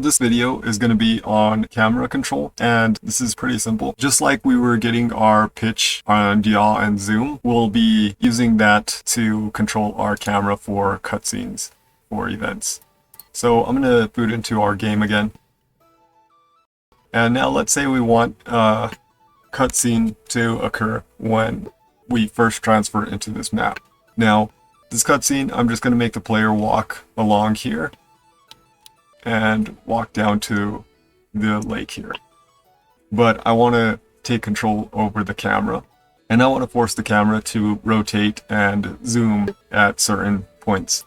This video is going to be on camera control, and this is pretty simple. Just like we were getting our pitch on yaw and zoom, we'll be using that to control our camera for cutscenes or events. So I'm going to boot into our game again. And now let's say we want a cutscene to occur when we first transfer into this map. Now, this cutscene, I'm just going to make the player walk along here and walk down to the lake here. But I want to take control over the camera, and I want to force the camera to rotate and zoom at certain points.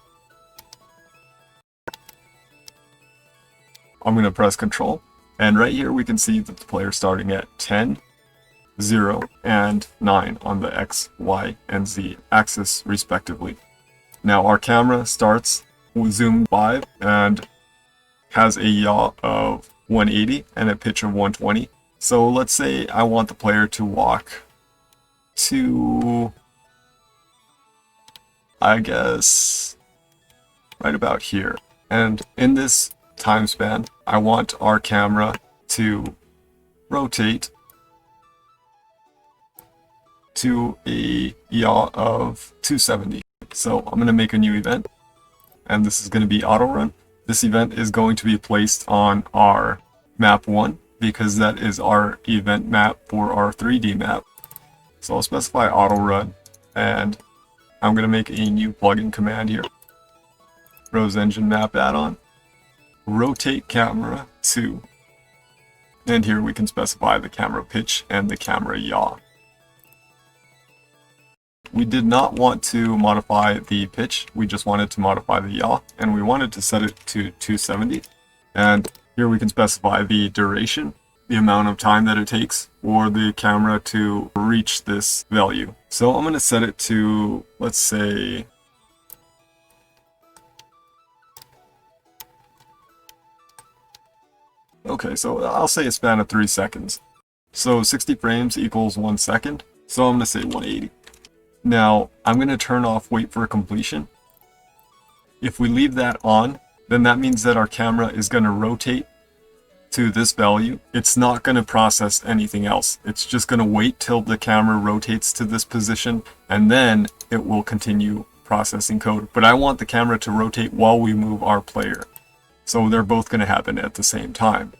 I'm going to press Control, and right here we can see that the player is starting at 10, 0, and 9 on the X, Y, and Z axis respectively. Now our camera starts with zoom 5 and has a yaw of 180 and a pitch of 120. So let's say I want the player to walk to, I guess, right about here. And in this time span, I want our camera to rotate to a yaw of 270. So I'm going to make a new event, and this is going to be auto run. This event is going to be placed on our map 1 because that is our event map for our 3D map. So I'll specify auto run, and I'm going to make a new plugin command here. Rose Engine Map add-on, rotate camera to, and here we can specify the camera pitch and the camera yaw. We did not want to modify the pitch, we just wanted to modify the yaw, and we wanted to set it to 270. And here we can specify the duration, the amount of time that it takes for the camera to reach this value. So I'm going to set it to, let's say, okay, so I'll say a span of 3 seconds. So 60 frames equals 1 second, so I'm going to say 180. Now, I'm going to turn off wait for completion. If we leave that on, then that means that our camera is going to rotate to this value. It's not going to process anything else. It's just going to wait till the camera rotates to this position, and then it will continue processing code. But I want the camera to rotate while we move our player. So they're both going to happen at the same time.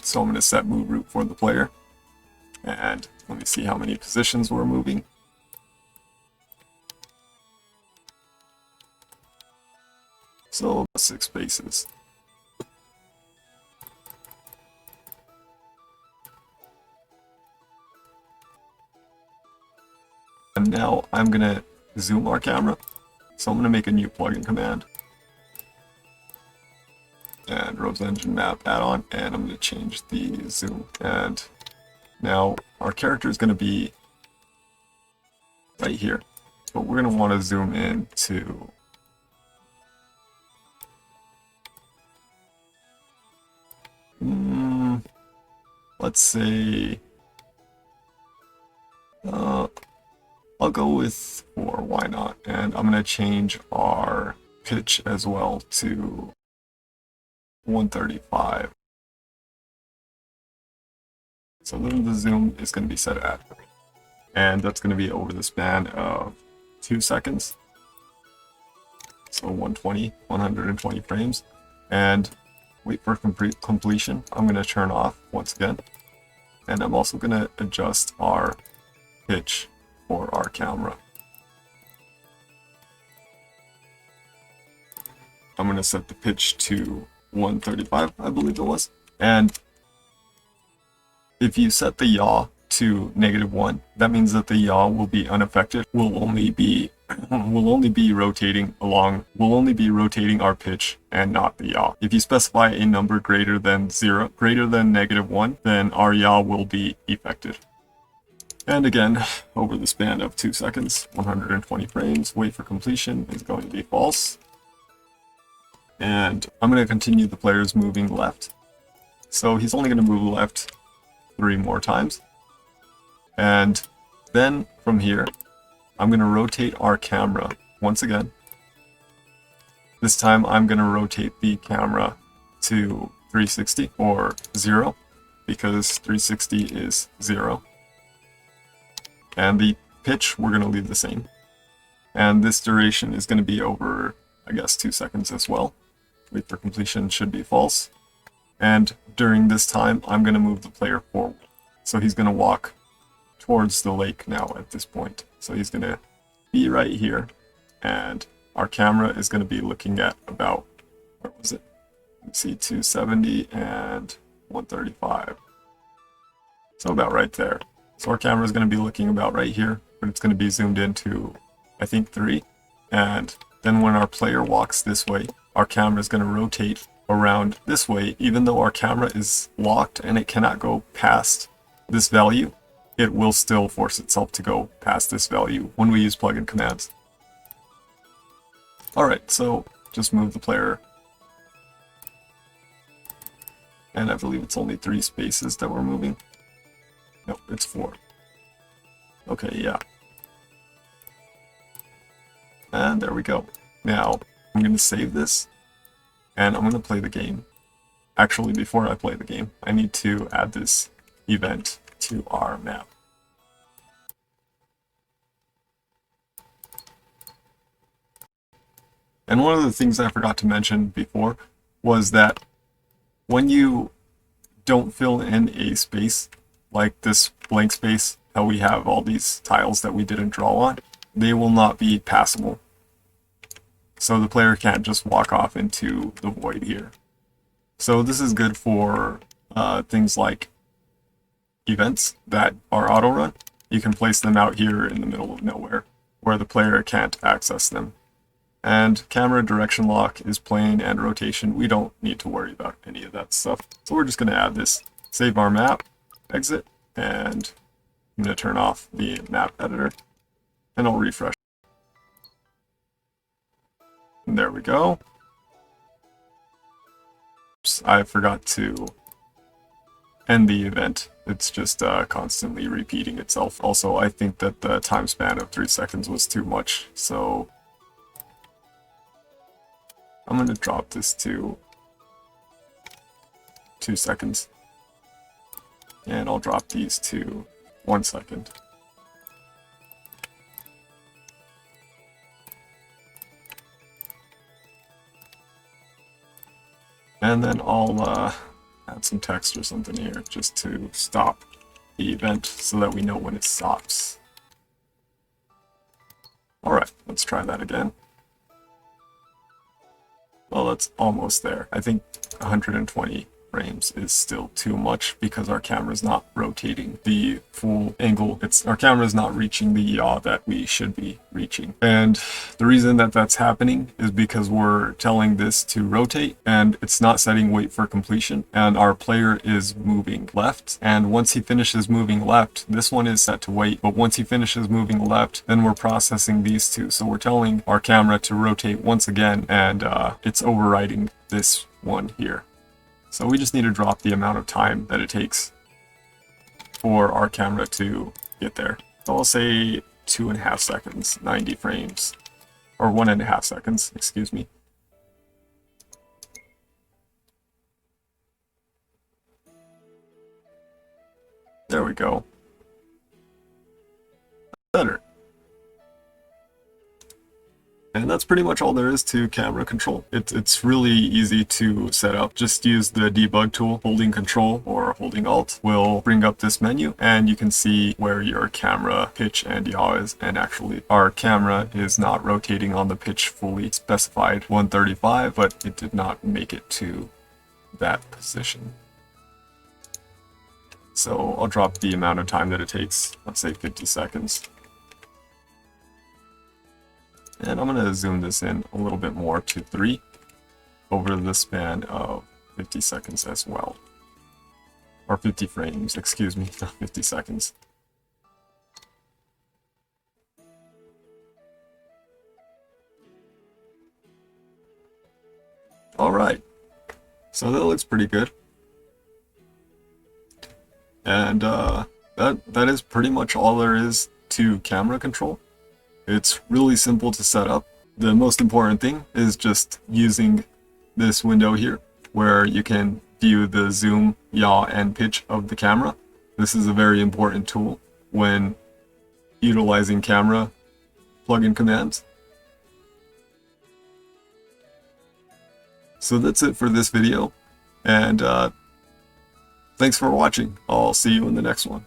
So I'm going to set move root for the player. And let me see how many positions we're moving. So 6 spaces. And now I'm going to zoom our camera. So I'm going to make a new plugin command. And Rose Engine Map add-on, and I'm going to change the zoom. And now our character is going to be right here, but we're going to want to zoom in to let's say I'll go with 4, why not? And I'm going to change our pitch as well to 135. So then the zoom is going to be set at, and that's going to be over the span of 2 seconds. So 120 frames. And wait for completion. I'm going to turn off once again. And I'm also going to adjust our pitch for our camera. I'm going to set the pitch to 135, I believe it was. And if you set the yaw to -1, that means that the yaw will be unaffected. We'll only be rotating our pitch and not the yaw. If you specify a number greater than -1, then our yaw will be affected. And again, over the span of 2 seconds, 120 frames, wait for completion is going to be false. And I'm going to continue the player's moving left. So he's only going to move left 3 more times. And then from here, I'm going to rotate our camera once again This time I'm going to rotate the camera to 360 or 0 because 360 is 0. And the pitch we're going to leave the same. And this duration is going to be over, I guess, 2 seconds as well. Wait for completion should be false. And during this time, I'm going to move the player forward. So he's going to walk towards the lake now at this point. So he's going to be right here. And our camera is going to be looking at about, where was it? Let's see, 270 and 135. So about right there. So our camera is going to be looking about right here, but it's going to be zoomed into, I think, 3. And then when our player walks this way, our camera is going to rotate around this way. Even though our camera is locked and it cannot go past this value, it will still force itself to go past this value when we use plugin commands. Alright, so just move the player. And I believe it's only 3 spaces that we're moving. Nope, it's 4. Okay, yeah. And there we go. Now, I'm going to save this, and I'm going to play the game. Actually, before I play the game, I need to add this event to our map. And one of the things I forgot to mention before was that when you don't fill in a space, like this blank space, how we have all these tiles that we didn't draw on, they will not be passable. So the player can't just walk off into the void here. So this is good for things like events that are auto-run. You can place them out here in the middle of nowhere where the player can't access them. And camera direction lock is plane and rotation. We don't need to worry about any of that stuff. So we're just going to add this, save our map, exit, and I'm going to turn off the map editor, and I'll refresh. And there we go. Oops, I forgot to end the event. It's just constantly repeating itself. Also, I think that the time span of 3 seconds was too much, so I'm going to drop this to 2 seconds. And I'll drop these to 1 second. And then I'll add some text or something here just to stop the event so that we know when it stops. Alright, let's try that again. Well, that's almost there. I think 120 frames is still too much because our camera is not rotating the full angle. Our camera is not reaching the yaw that we should be reaching. And the reason that that's happening is because we're telling this to rotate and it's not setting wait for completion, and our player is moving left. And once he finishes moving left, this one is set to wait, but once he finishes moving left, then we're processing these two. So we're telling our camera to rotate once again, and it's overriding this one here. So we just need to drop the amount of time that it takes for our camera to get there. So I'll say 2.5 seconds, 90 frames, or 1.5 seconds, excuse me. There we go. Better. And that's pretty much all there is to camera control. It's really easy to set up. Just use the debug tool. Holding Control or holding Alt will bring up this menu, and you can see where your camera pitch and yaw is. And actually, our camera is not rotating on the pitch fully specified 135, but it did not make it to that position. So I'll drop the amount of time that it takes, let's say 50 seconds. And I'm going to zoom this in a little bit more to 3 over the span of 50 seconds as well. Or 50 frames, excuse me, not 50 seconds. Alright, so that looks pretty good. And that is pretty much all there is to camera control. It's really simple to set up. the most important thing is just using this window here where you can view the zoom, yaw, and pitch of the camera. This is a very important tool when utilizing camera plugin commands. So that's it for this video, and thanks for watching. I'll see you in the next one.